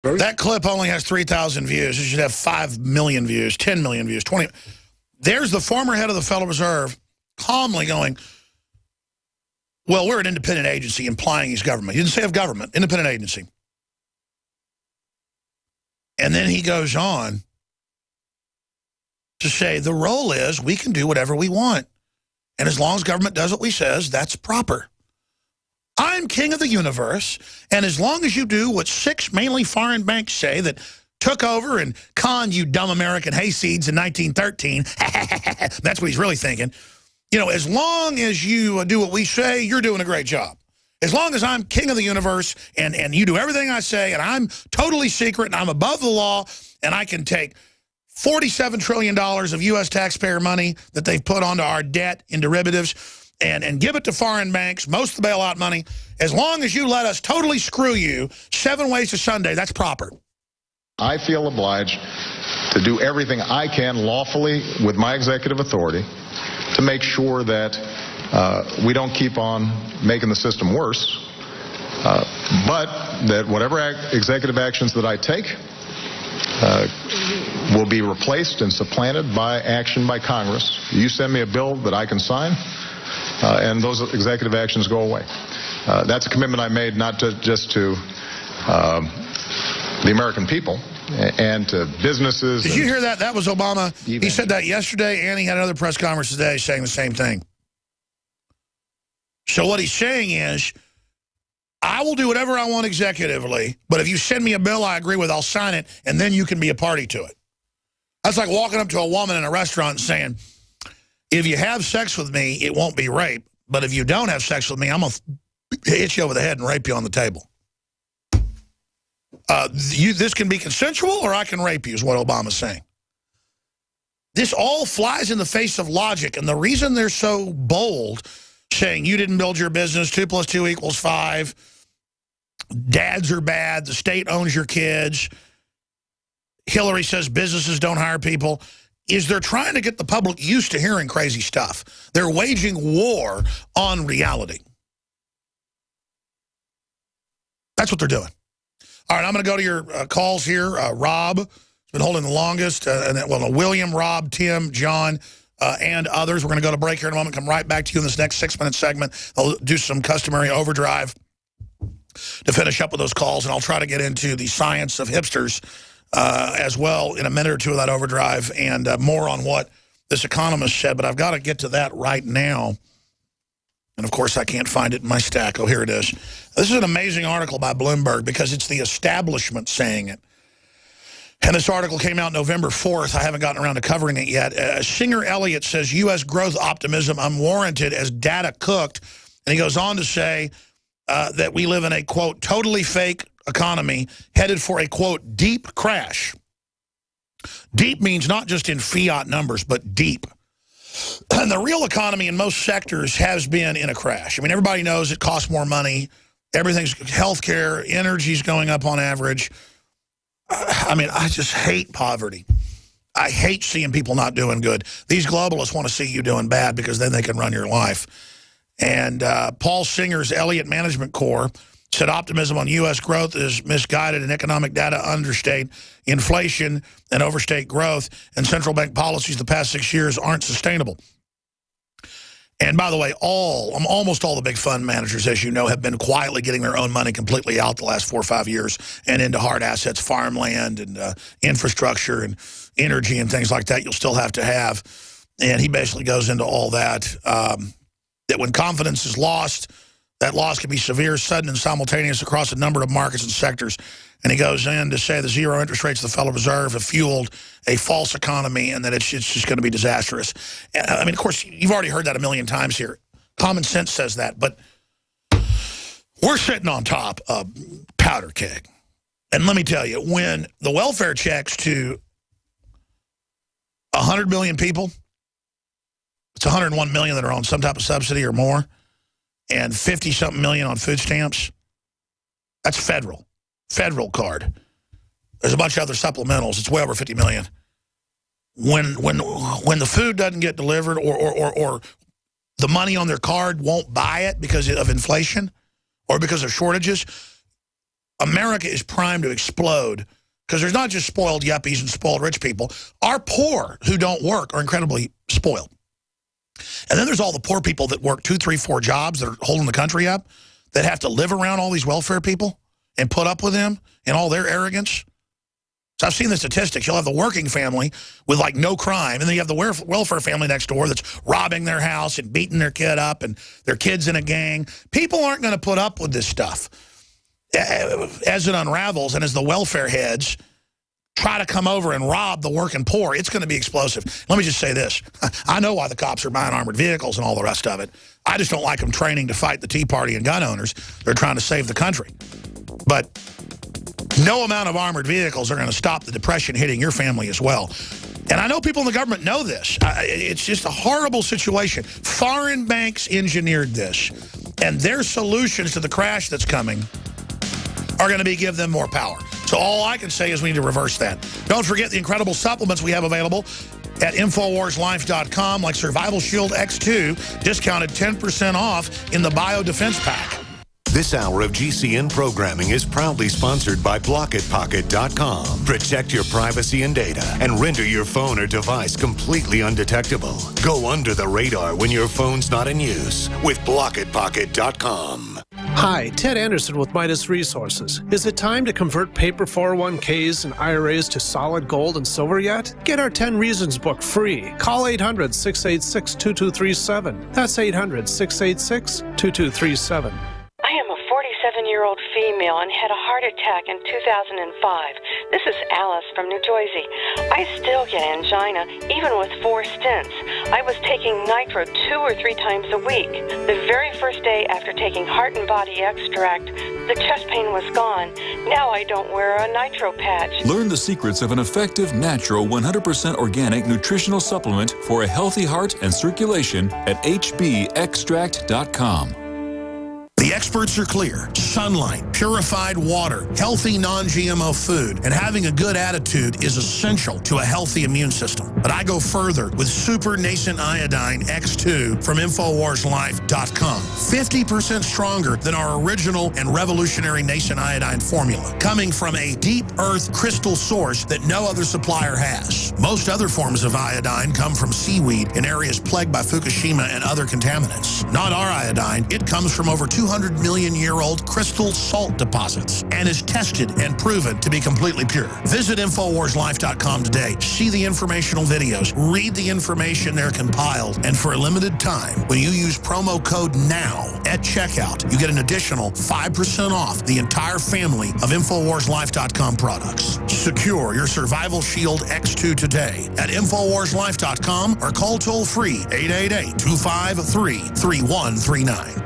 That clip only has 3,000 views. It should have 5 million views, 10 million views, 20. There's the former head of the Federal Reserve calmly going, well, we're an independent agency, implying he's government. He didn't say of government, independent agency. And then he goes on to say the role is we can do whatever we want. And as long as government does what we says, that's proper. I'm king of the universe, and as long as you do what 6 mainly foreign banks say that took over and conned you dumb American hayseeds in 1913, that's what he's really thinking. You know, as long as you do what we say, you're doing a great job. As long as I'm king of the universe and you do everything I say and I'm totally secret and I'm above the law and I can take $47 trillion of U.S. taxpayer money that they've put onto our debt in derivatives and give it to foreign banks, most of the bailout money, as long as you let us totally screw you 7 ways to Sunday, that's proper. I feel obliged to do everything I can lawfully with my executive authority to make sure that we don't keep on making the system worse, but that whatever executive actions that I take will be replaced and supplanted by action by Congress. You send me a bill that I can sign, and those executive actions go away. That's a commitment I made not just to the American people and to businesses. Did you hear that? That was Obama. He said that yesterday, and he had another press conference today saying the same thing. So what he's saying is, I will do whatever I want executively, but if you send me a bill I agree with, I'll sign it, and then you can be a party to it. That's like walking up to a woman in a restaurant and saying, if you have sex with me, it won't be rape, but if you don't have sex with me, I'm going to hit you over the head and rape you on the table. This can be consensual, or I can rape you, is what Obama's saying. This all flies in the face of logic, and the reason they're so bold, saying you didn't build your business, 2 + 2 = 5, dads are bad, the state owns your kids, Hillary says businesses don't hire people, is they're trying to get the public used to hearing crazy stuff. They're waging war on reality. That's what they're doing. All right, I'm going to go to your calls here. Rob has been holding the longest, William, Rob, Tim, John, and others. We're going to go to break here in a moment, come right back to you in this next 6-minute segment. I'll do some customary overdrive to finish up with those calls, and I'll try to get into the science of hipsters as well in a minute or two of that overdrive, and more on what this economist said, but I've got to get to that right now. And, of course, I can't find it in my stack. Oh, here it is. This is an amazing article by Bloomberg because it's the establishment saying it. And this article came out November 4th. I haven't gotten around to covering it yet. Singer Elliott says U.S. growth optimism unwarranted as data cooked. And he goes on to say that we live in a, quote, totally fake economy headed for a, quote, deep crash. Deep means not just in fiat numbers, but deep. And the real economy in most sectors has been in a crash. I mean, everybody knows it costs more money. Everything's healthcare, energy's going up on average. I mean, I just hate poverty. I hate seeing people not doing good. These globalists want to see you doing bad because then they can run your life. And Paul Singer's Elliott Management Corps said optimism on U.S. growth is misguided and economic data understate inflation and overstate growth, and central bank policies the past 6 years aren't sustainable. And by the way, almost all the big fund managers, as you know, have been quietly getting their own money completely out the last 4 or 5 years and into hard assets, farmland and infrastructure and energy and things like that you'll still have to have. And he basically goes into all that, that when confidence is lost, that loss can be severe, sudden, and simultaneous across a number of markets and sectors. And he goes in to say the zero interest rates of the Federal Reserve have fueled a false economy and that it's just going to be disastrous. And, I mean, of course, you've already heard that a million times here. Common sense says that, but we're sitting on top of powder keg. And let me tell you, when the welfare checks to 100 million people, it's 101 million that are on some type of subsidy or more, and 50-something million on food stamps, that's federal card. There's a bunch of other supplementals. It's way over 50 million. When the food doesn't get delivered or the money on their card won't buy it because of inflation or because of shortages, America is primed to explode because there's not just spoiled yuppies and spoiled rich people. Our poor who don't work are incredibly spoiled. And then there's all the poor people that work 2, 3, 4 jobs that are holding the country up, that have to live around all these welfare people and put up with them and all their arrogance. So I've seen the statistics. You'll have the working family with, like, no crime, and then you have the welfare family next door that's robbing their house and beating their kid up and their kid's in a gang. People aren't going to put up with this stuff. As it unravels and as the welfare heads try to come over and rob the working poor, it's going to be explosive. Let me just say this. I know why the cops are buying armored vehicles and all the rest of it. I just don't like them training to fight the Tea Party and gun owners. They're trying to save the country. But no amount of armored vehicles are going to stop the depression hitting your family as well. And I know people in the government know this. It's just a horrible situation. Foreign banks engineered this. And their solutions to the crash that's coming are going to be give them more power. So all I can say is we need to reverse that. Don't forget the incredible supplements we have available at InfoWarsLife.com, like Survival Shield X2, discounted 10% off in the Biodefense Pack. This hour of GCN programming is proudly sponsored by BlockitPocket.com. Protect your privacy and data and render your phone or device completely undetectable. Go under the radar when your phone's not in use with BlockitPocket.com. Hi, Ted Anderson with Midas Resources. Is it time to convert paper 401ks and IRAs to solid gold and silver yet? Get our 10 Reasons book free. Call 800-686-2237. That's 800-686-2237. I am a 47-year-old female and had a heart attack in 2005. This is Alice from New Jersey. I still get angina, even with 4 stents. I was taking nitro 2 or 3 times a week. The very first day after taking Heart and Body Extract, the chest pain was gone. Now I don't wear a nitro patch. Learn the secrets of an effective, natural, 100% organic nutritional supplement for a healthy heart and circulation at hbextract.com. The experts are clear. Sunlight, purified water, healthy non-GMO food, and having a good attitude is essential to a healthy immune system. But I go further with Super Nascent Iodine X2 from InfoWarsLife.com. 50% stronger than our original and revolutionary Nascent Iodine formula, coming from a deep earth crystal source that no other supplier has. Most other forms of iodine come from seaweed in areas plagued by Fukushima and other contaminants. Not our iodine. It comes from over 200 million-year-old crystal salt deposits and is tested and proven to be completely pure. Visit InfoWarsLife.com today. See the informational videos. Read the information they're compiled. And for a limited time, when you use promo code NOW at checkout, you get an additional 5% off the entire family of InfoWarsLife.com products. Secure your Survival Shield X2 today at InfoWarsLife.com or call toll-free 888-253-3139.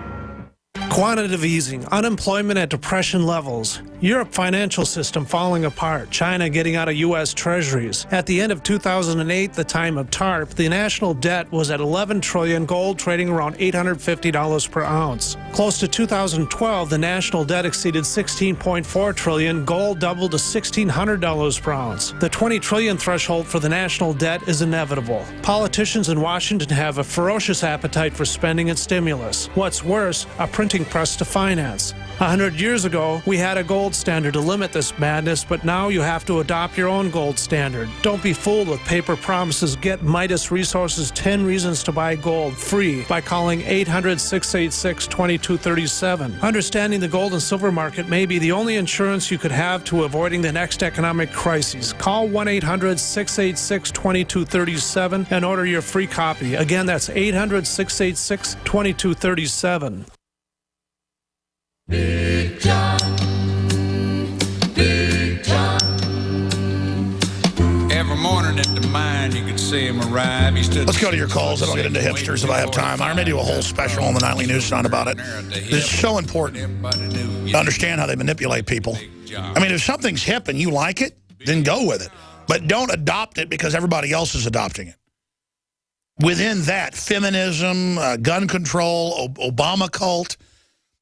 Quantitative easing, unemployment at depression levels, Europe financial system falling apart, China getting out of U.S. treasuries. At the end of 2008, the time of TARP, the national debt was at $11 trillion, gold trading around $850 per ounce. Close to 2012, the national debt exceeded $16.4 trillion, gold doubled to $1,600 per ounce. The $20 trillion threshold for the national debt is inevitable. Politicians in Washington have a ferocious appetite for spending and stimulus. What's worse, a printing press to finance. 100 years ago, we had a gold standard to limit this madness, but now you have to adopt your own gold standard. Don't be fooled with paper promises. Get Midas Resources 10 Reasons to Buy Gold free by calling 800-686-2237. Understanding the gold and silver market may be the only insurance you could have to avoiding the next economic crisis. Call 1-800-686-2237 and order your free copy. Again, that's 800-686-2237. Big John, Big John. Every morning at the mine, you could see him arrive. Let's go to your calls. I don't get into hipsters if I have time. I may do a whole special on the Nightly News Tonight about it. It's so important to understand how they manipulate people. I mean, if something's hip and you like it, then go with it. But don't adopt it because everybody else is adopting it. Within that, feminism, gun control, Obama cult.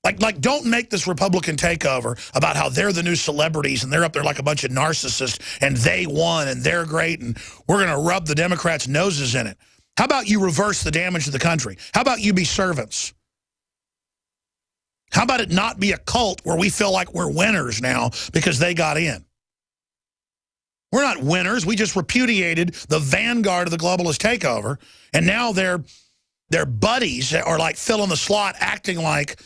Like, don't make this Republican takeover about how they're the new celebrities and they're up there like a bunch of narcissists and they won and they're great and we're going to rub the Democrats' noses in it. How about you reverse the damage to the country? How about you be servants? How about it not be a cult where we feel like we're winners now because they got in? We're not winners. We just repudiated the vanguard of the globalist takeover, and now their buddies are like filling the slot, acting like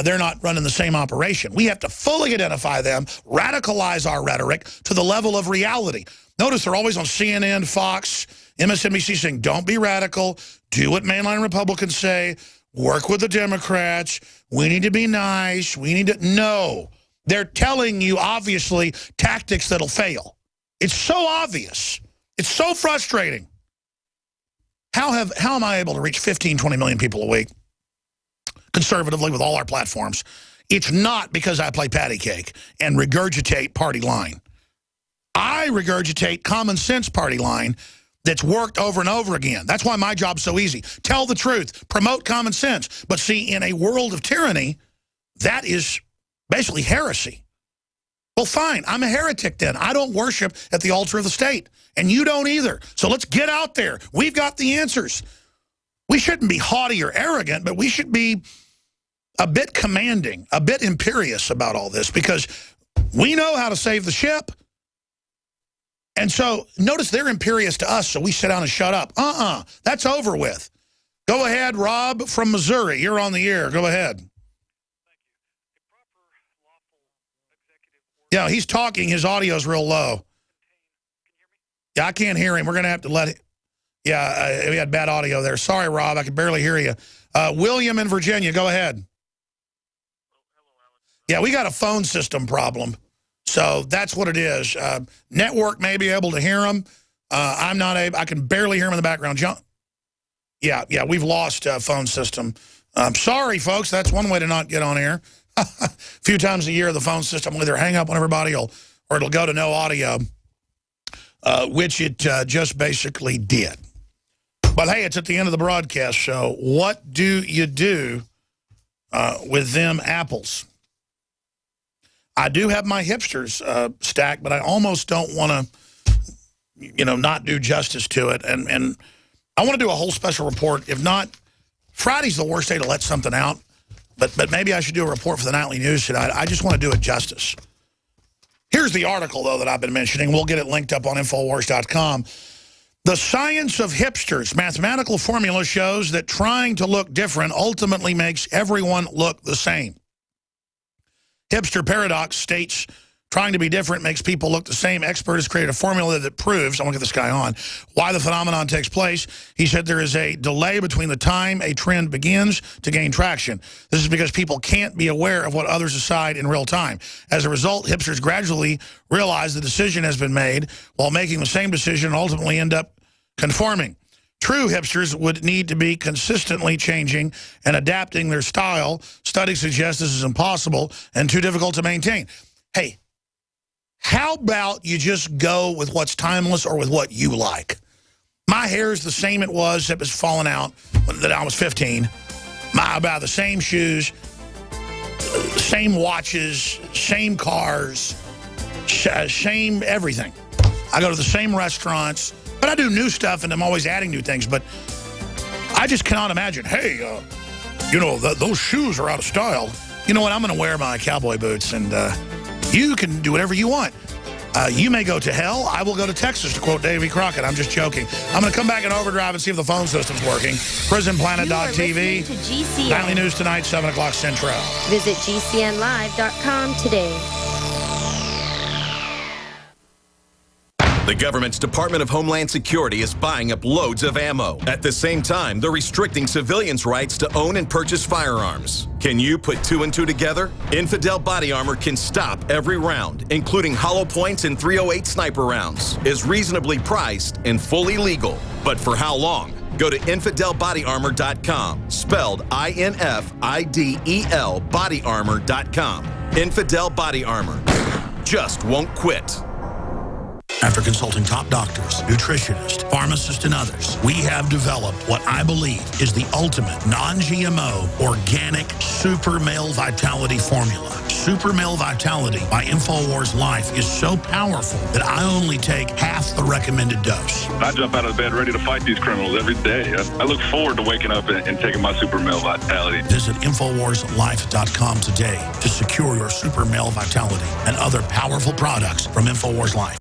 they're not running the same operation. We have to fully identify them, radicalize our rhetoric to the level of reality. Notice they're always on CNN, Fox, MSNBC saying, don't be radical, do what mainline Republicans say, work with the Democrats, we need to be nice, we need to... No. They're telling you, obviously, tactics that'll fail. It's so obvious. It's so frustrating. How am I able to reach 15, 20 million people a week conservatively with all our platforms? It's not because I play patty cake and regurgitate party line. I regurgitate common sense party line that's worked over and over again. That's why my job's so easy. Tell the truth. Promote common sense. But see, in a world of tyranny, that is basically heresy. Well, fine, I'm a heretic then. I don't worship at the altar of the state, and you don't either. So let's get out there. We've got the answers. We shouldn't be haughty or arrogant, but we should be a bit commanding, a bit imperious about all this, because we know how to save the ship. And so notice they're imperious to us, so we sit down and shut up. That's over with. Go ahead, Rob from Missouri. You're on the air. Go ahead. Yeah, he's talking. His audio's real low. Yeah, I can't hear him. We're going to have to let it. Yeah, we had bad audio there. Sorry, Rob. I could barely hear you. William in Virginia, go ahead. Yeah, we got a phone system problem. So that's what it is. Network may be able to hear him. I'm not able. I can barely hear him in the background. Yeah, we've lost phone system. Sorry, folks. That's one way to not get on air. A few times a year, the phone system will either hang up on everybody or it'll go to no audio, which it just basically did. But, hey, it's at the end of the broadcast, so what do you do with them apples? I do have my hipsters stacked, but I almost don't want to, not do justice to it. And I want to do a whole special report. If not, Friday's the worst day to let something out. But maybe I should do a report for the Nightly News tonight. I just want to do it justice. Here's the article, though, that I've been mentioning. We'll get it linked up on Infowars.com. The science of hipsters. Mathematical formula shows that trying to look different ultimately makes everyone look the same. Hipster paradox states trying to be different makes people look the same. Expert has created a formula that proves, I want to get this guy on, why the phenomenon takes place. He said there is a delay between the time a trend begins to gain traction. This is because people can't be aware of what others decide in real time. As a result, hipsters gradually realize the decision has been made while making the same decision and ultimately end up conforming. True hipsters would need to be consistently changing and adapting their style. Studies suggest this is impossible and too difficult to maintain. Hey, how about you just go with what's timeless or with what you like? My hair is the same it was. It was falling out when I was 15. I buy the same shoes, same watches, same cars, same everything. I go to the same restaurants, but I do new stuff and I'm always adding new things. But I just cannot imagine, hey, those shoes are out of style. You know what? I'm going to wear my cowboy boots and... you can do whatever you want. You may go to hell. I will go to Texas, to quote Davy Crockett. I'm just joking. I'm going to come back in overdrive and see if the phone system's working. PrisonPlanet.tv. Nightly News tonight, 7 o'clock Central. Visit GCNlive.com today. The government's Department of Homeland Security is buying up loads of ammo. At the same time, they're restricting civilians' rights to own and purchase firearms. Can you put two and two together? Infidel Body Armor can stop every round, including hollow points and .308 sniper rounds, is reasonably priced and fully legal. But for how long? Go to InfidelBodyArmor.com, spelled INFIDEL bodyarmor.com. Infidel Body Armor. Just won't quit. After consulting top doctors, nutritionists, pharmacists, and others, we have developed what I believe is the ultimate non-GMO organic Super Male Vitality formula. Super Male Vitality by InfoWars Life is so powerful that I only take half the recommended dose. I jump out of bed ready to fight these criminals every day. I look forward to waking up and taking my Super Male Vitality. Visit InfoWarsLife.com today to secure your Super Male Vitality and other powerful products from InfoWars Life.